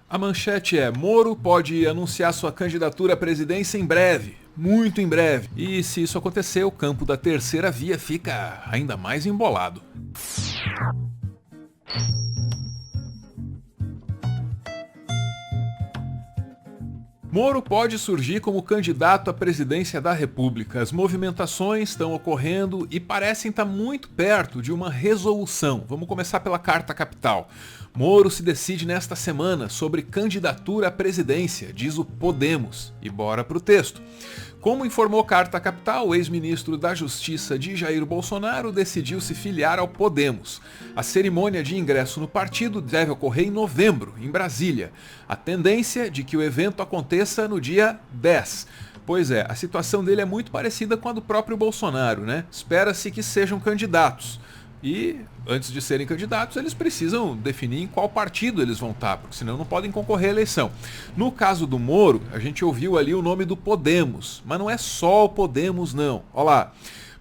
A manchete é: Moro pode anunciar sua candidatura à presidência em breve, muito em breve. E se isso acontecer, o campo da terceira via fica ainda mais embolado. Moro pode surgir como candidato à presidência da República. As movimentações estão ocorrendo e parecem estar muito perto de uma resolução. Vamos começar pela Carta Capital. Moro se decide nesta semana sobre candidatura à presidência, diz o Podemos. E bora pro texto. Como informou Carta Capital, o ex-ministro da Justiça de Jair Bolsonaro decidiu se filiar ao Podemos. A cerimônia de ingresso no partido deve ocorrer em novembro, em Brasília. A tendência é de que o evento aconteça no dia 10. Pois é, a situação dele é muito parecida com a do próprio Bolsonaro, né? Espera-se que sejam candidatos. E, antes de serem candidatos, eles precisam definir em qual partido eles vão estar, porque senão não podem concorrer à eleição. No caso do Moro, a gente ouviu ali o nome do Podemos, mas não é só o Podemos não. Olha lá.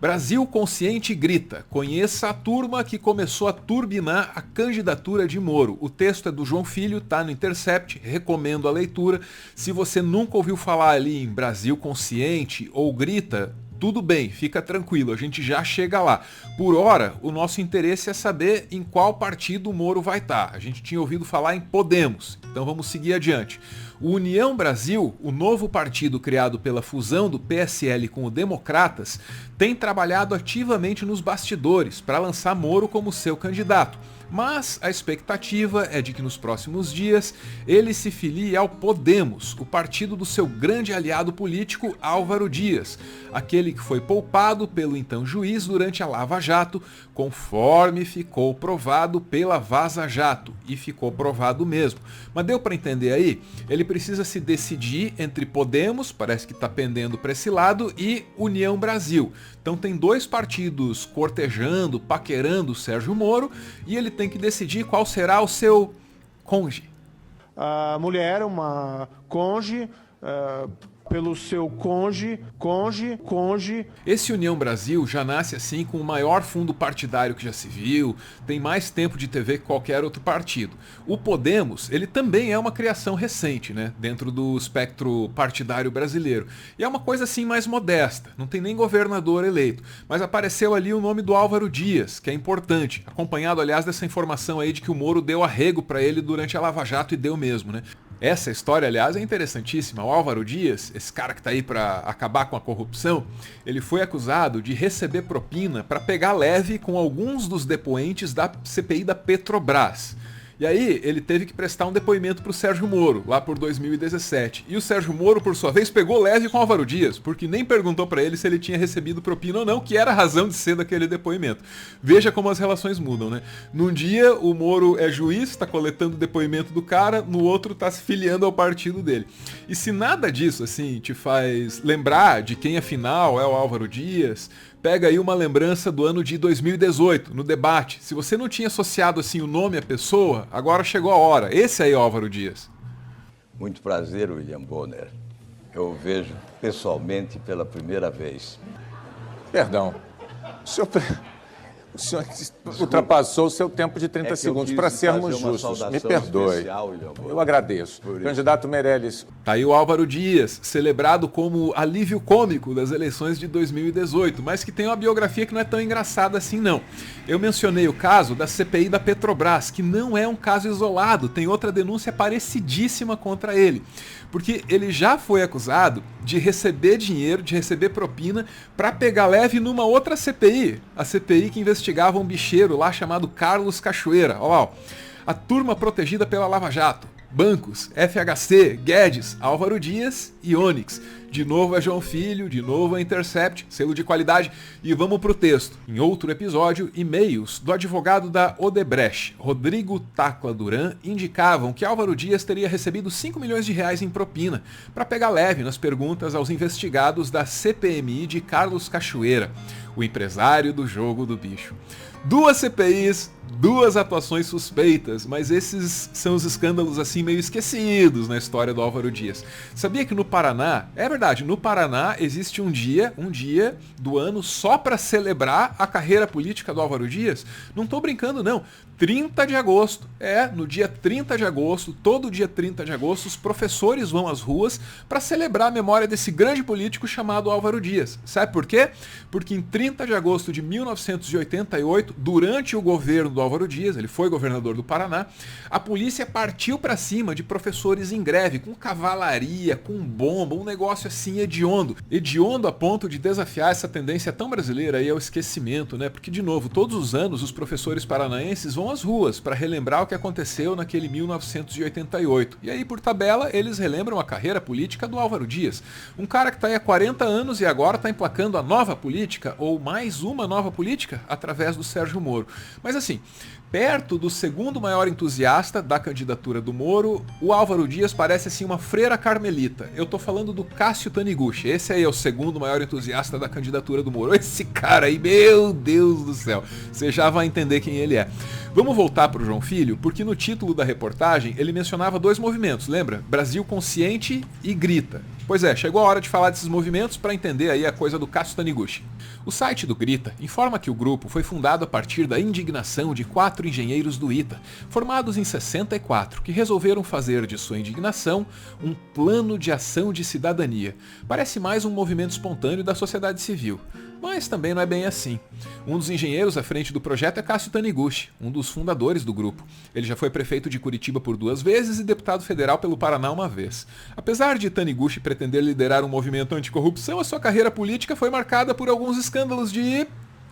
Brasil Consciente grita: conheça a turma que começou a turbinar a candidatura de Moro. O texto é do João Filho, tá no Intercept, recomendo a leitura. Se você nunca ouviu falar ali em Brasil Consciente ou grita, tudo bem, fica tranquilo, a gente já chega lá. Por hora, o nosso interesse é saber em qual partido o Moro vai estar. A gente tinha ouvido falar em Podemos, então vamos seguir adiante. O União Brasil, o novo partido criado pela fusão do PSL com o Democratas, tem trabalhado ativamente nos bastidores para lançar Moro como seu candidato. Mas a expectativa é de que nos próximos dias ele se filie ao Podemos, o partido do seu grande aliado político Álvaro Dias, aquele que foi poupado pelo então juiz durante a Lava Jato, conforme ficou provado pela Vaza Jato, e ficou provado mesmo. Mas deu para entender aí? Ele precisa se decidir entre Podemos, parece que está pendendo para esse lado, e União Brasil. Então tem dois partidos cortejando, paquerando o Sérgio Moro, e ele tem que decidir qual será o seu cônjuge. A mulher, uma cônjuge, pelo seu cônjuge. Esse União Brasil já nasce assim com o maior fundo partidário que já se viu, tem mais tempo de TV que qualquer outro partido. O Podemos, ele também é uma criação recente, né, dentro do espectro partidário brasileiro. E é uma coisa assim mais modesta, não tem nem governador eleito, mas apareceu ali o nome do Álvaro Dias, que é importante, acompanhado aliás dessa informação aí de que o Moro deu arrego para ele durante a Lava Jato e deu mesmo, né? Essa história, aliás, é interessantíssima. O Álvaro Dias, esse cara que está aí para acabar com a corrupção, ele foi acusado de receber propina para pegar leve com alguns dos depoentes da CPI da Petrobras. E aí ele teve que prestar um depoimento para o Sérgio Moro, lá por 2017. E o Sérgio Moro, por sua vez, pegou leve com o Álvaro Dias, porque nem perguntou para ele se ele tinha recebido propina ou não, que era a razão de ser daquele depoimento. Veja como as relações mudam, né? Num dia o Moro é juiz, está coletando o depoimento do cara, no outro está se filiando ao partido dele. E se nada disso assim te faz lembrar de quem afinal é o Álvaro Dias, pega aí uma lembrança do ano de 2018, no debate. Se você não tinha associado assim o nome à pessoa, agora chegou a hora. Esse aí é Álvaro Dias. Muito prazer, William Bonner. Eu o vejo pessoalmente pela primeira vez. Perdão. O senhor ultrapassou o seu tempo de 30 segundos, para sermos justos. Me perdoe. Eu agradeço. Candidato Meirelles. Tá aí o Álvaro Dias, celebrado como alívio cômico das eleições de 2018, mas que tem uma biografia que não é tão engraçada assim não. Eu mencionei o caso da CPI da Petrobras, que não é um caso isolado, tem outra denúncia parecidíssima contra ele. Porque ele já foi acusado de receber dinheiro, de receber propina, para pegar leve numa outra CPI. A CPI que investigava um bicheiro lá chamado Carlos Cachoeira. Olha lá, ó. A turma protegida pela Lava Jato. Bancos, FHC, Guedes, Álvaro Dias e Onyx. De novo é João Filho, de novo é Intercept, selo de qualidade. E vamos pro texto. Em outro episódio, e-mails do advogado da Odebrecht, Rodrigo Tacla Duran, indicavam que Álvaro Dias teria recebido 5 milhões de reais em propina para pegar leve nas perguntas aos investigados da CPMI de Carlos Cachoeira, o empresário do jogo do bicho. Duas CPIs, duas atuações suspeitas, mas esses são os escândalos assim meio esquecidos na história do Álvaro Dias. Sabia que no Paraná, é verdade, no Paraná existe um dia do ano só para celebrar a carreira política do Álvaro Dias? Não tô brincando não. 30 de agosto. No dia 30 de agosto, todo dia 30 de agosto, os professores vão às ruas para celebrar a memória desse grande político chamado Álvaro Dias. Sabe por quê? Porque em 30 de agosto de 1988, durante o governo do Álvaro Dias, ele foi governador do Paraná, a polícia partiu para cima de professores em greve, com cavalaria, com bomba, um negócio assim hediondo. Hediondo a ponto de desafiar essa tendência tão brasileira aí ao esquecimento, né? Porque, de novo, todos os anos os professores paranaenses vão às ruas para relembrar o que aconteceu naquele 1988. E aí, por tabela, eles relembram a carreira política do Álvaro Dias. Um cara que está aí há 40 anos e agora está emplacando a nova política, ou mais uma nova política, através do Sérgio Moro. Mas assim, perto do segundo maior entusiasta da candidatura do Moro, o Álvaro Dias parece assim uma freira carmelita. Eu tô falando do Cássio Taniguchi. Esse aí é o segundo maior entusiasta da candidatura do Moro. Esse cara aí, meu Deus do céu. Você já vai entender quem ele é. Vamos voltar para o João Filho, porque no título da reportagem ele mencionava dois movimentos, lembra? Brasil Consciente e Grita. Pois é, chegou a hora de falar desses movimentos para entender aí a coisa do Cássio Taniguchi. O site do Grita informa que o grupo foi fundado a partir da indignação de 4 engenheiros do ITA, formados em 64, que resolveram fazer de sua indignação um plano de ação de cidadania. Parece mais um movimento espontâneo da sociedade civil. Mas também não é bem assim. Um dos engenheiros à frente do projeto é Cássio Taniguchi, um dos fundadores do grupo. Ele já foi prefeito de Curitiba por 2 vezes e deputado federal pelo Paraná uma vez. Apesar de Taniguchi pretender liderar um movimento anticorrupção, a sua carreira política foi marcada por alguns escândalos de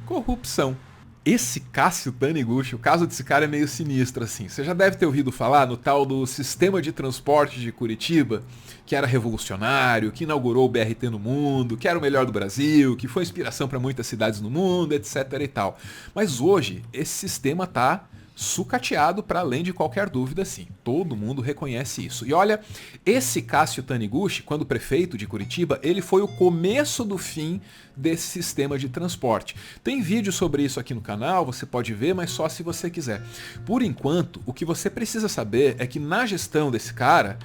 corrupção. Esse Cássio Taniguchi, o caso desse cara é meio sinistro assim. Você já deve ter ouvido falar no tal do sistema de transporte de Curitiba, que era revolucionário, que inaugurou o BRT no mundo, que era o melhor do Brasil, que foi inspiração para muitas cidades no mundo, etc e tal. Mas hoje, esse sistema tá sucateado para além de qualquer dúvida, sim. Todo mundo reconhece isso. E olha, esse Cássio Taniguchi, quando prefeito de Curitiba, ele foi o começo do fim desse sistema de transporte. Tem vídeo sobre isso aqui no canal, você pode ver, mas só se você quiser. Por enquanto, o que você precisa saber é que na gestão desse cara,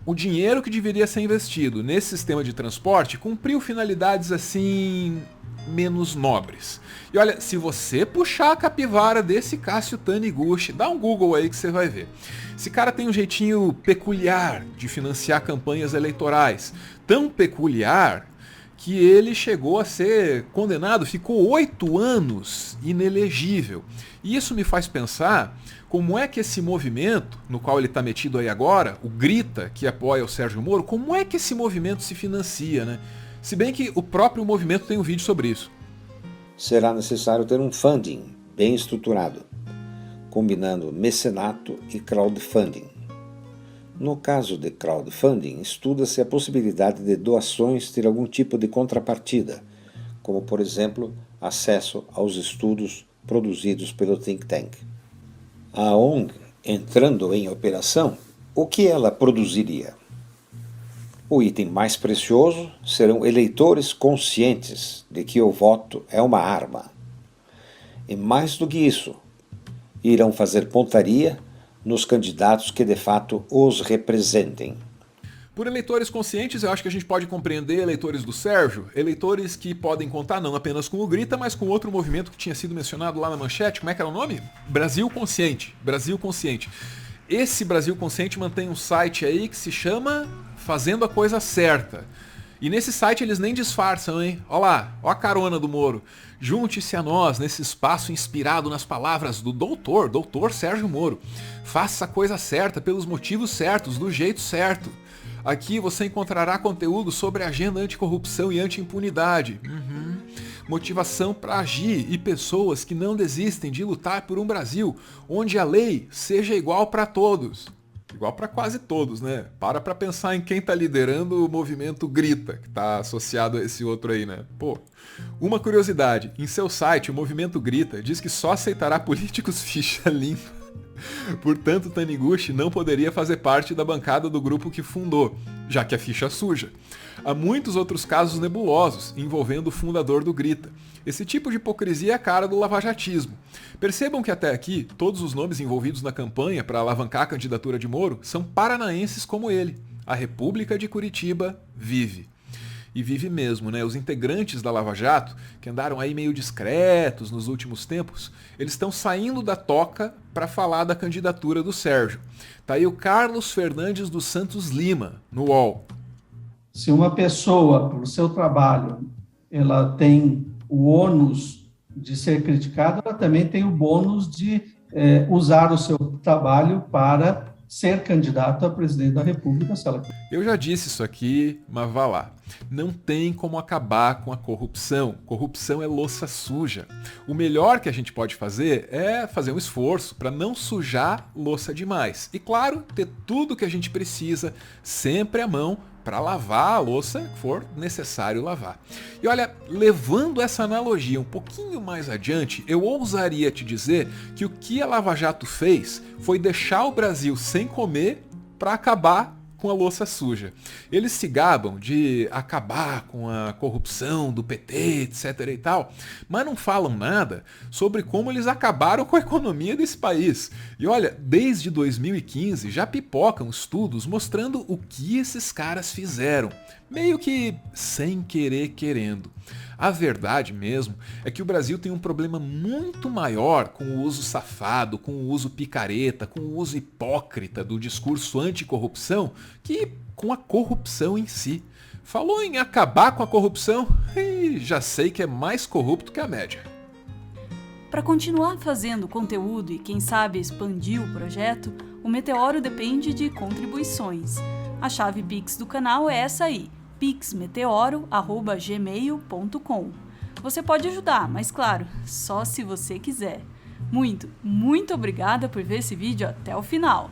o dinheiro que deveria ser investido nesse sistema de transporte cumpriu finalidades assim menos nobres. E olha, se você puxar a capivara desse Cássio Taniguchi, dá um Google aí que você vai ver. Esse cara tem um jeitinho peculiar de financiar campanhas eleitorais. Tão peculiar que ele chegou a ser condenado, ficou 8 anos inelegível. E isso me faz pensar como é que esse movimento, no qual ele está metido aí agora, o Grita, que apoia o Sérgio Moro, como é que esse movimento se financia, né? Se bem que o próprio movimento tem um vídeo sobre isso. Será necessário ter um funding bem estruturado, combinando mecenato e crowdfunding. No caso de crowdfunding, estuda-se a possibilidade de doações ter algum tipo de contrapartida, como, por exemplo, acesso aos estudos produzidos pelo think tank. A ONG, entrando em operação, o que ela produziria? O item mais precioso serão eleitores conscientes de que o voto é uma arma. E mais do que isso, irão fazer pontaria nos candidatos que de fato os representem. Por eleitores conscientes, eu acho que a gente pode compreender eleitores do Sérgio, eleitores que podem contar não apenas com o Grita, mas com outro movimento que tinha sido mencionado lá na manchete. Como é que era o nome? Brasil Consciente. Brasil Consciente. Esse Brasil Consciente mantém um site aí que se chama Fazendo a Coisa Certa. E nesse site eles nem disfarçam, hein? Olha lá, ó a carona do Moro. Junte-se a nós nesse espaço inspirado nas palavras do doutor Sérgio Moro. Faça a coisa certa pelos motivos certos, do jeito certo. Aqui você encontrará conteúdo sobre a agenda anticorrupção e anti-impunidade. Motivação para agir e pessoas que não desistem de lutar por um Brasil onde a lei seja igual para todos. Igual para quase todos, né? Para pensar em quem tá liderando o movimento Grita, que tá associado a esse outro aí, né? Pô, uma curiosidade, em seu site o movimento Grita diz que só aceitará políticos ficha limpa. Portanto, Taniguchi não poderia fazer parte da bancada do grupo que fundou, já que a ficha é suja. Há muitos outros casos nebulosos envolvendo o fundador do Grita. Esse tipo de hipocrisia é a cara do lavajatismo. Percebam que até aqui, todos os nomes envolvidos na campanha para alavancar a candidatura de Moro são paranaenses como ele. A República de Curitiba vive. E vive mesmo, né? Os integrantes da Lava Jato, que andaram aí meio discretos nos últimos tempos, eles estão saindo da toca para falar da candidatura do Sérgio. Tá aí o Carlos Fernandes dos Santos Lima, no UOL. Se uma pessoa, pelo seu trabalho, ela tem o ônus de ser criticada, ela também tem o bônus de usar o seu trabalho para ser candidato a presidente da República. Eu já disse isso aqui, mas vá lá. Não tem como acabar com a corrupção. Corrupção é louça suja. O melhor que a gente pode fazer é fazer um esforço para não sujar louça demais. E claro, ter tudo que a gente precisa sempre à mão para lavar a louça que for necessário lavar. E olha, levando essa analogia um pouquinho mais adiante, eu ousaria te dizer que o que a Lava Jato fez foi deixar o Brasil sem comer para acabar com a louça suja. Eles se gabam de acabar com a corrupção do PT, etc e tal, mas não falam nada sobre como eles acabaram com a economia desse país. E olha, desde 2015 já pipocam estudos mostrando o que esses caras fizeram, meio que sem querer querendo. A verdade mesmo é que o Brasil tem um problema muito maior com o uso safado, com o uso picareta, com o uso hipócrita do discurso anticorrupção que com a corrupção em si. Falou em acabar com a corrupção e já sei que é mais corrupto que a média. Para continuar fazendo conteúdo e quem sabe expandir o projeto, o Meteoro depende de contribuições. A chave Pix do canal é essa aí, pixmeteoro@gmail.com. Você pode ajudar, mas claro, só se você quiser. Muito obrigada por ver esse vídeo até o final.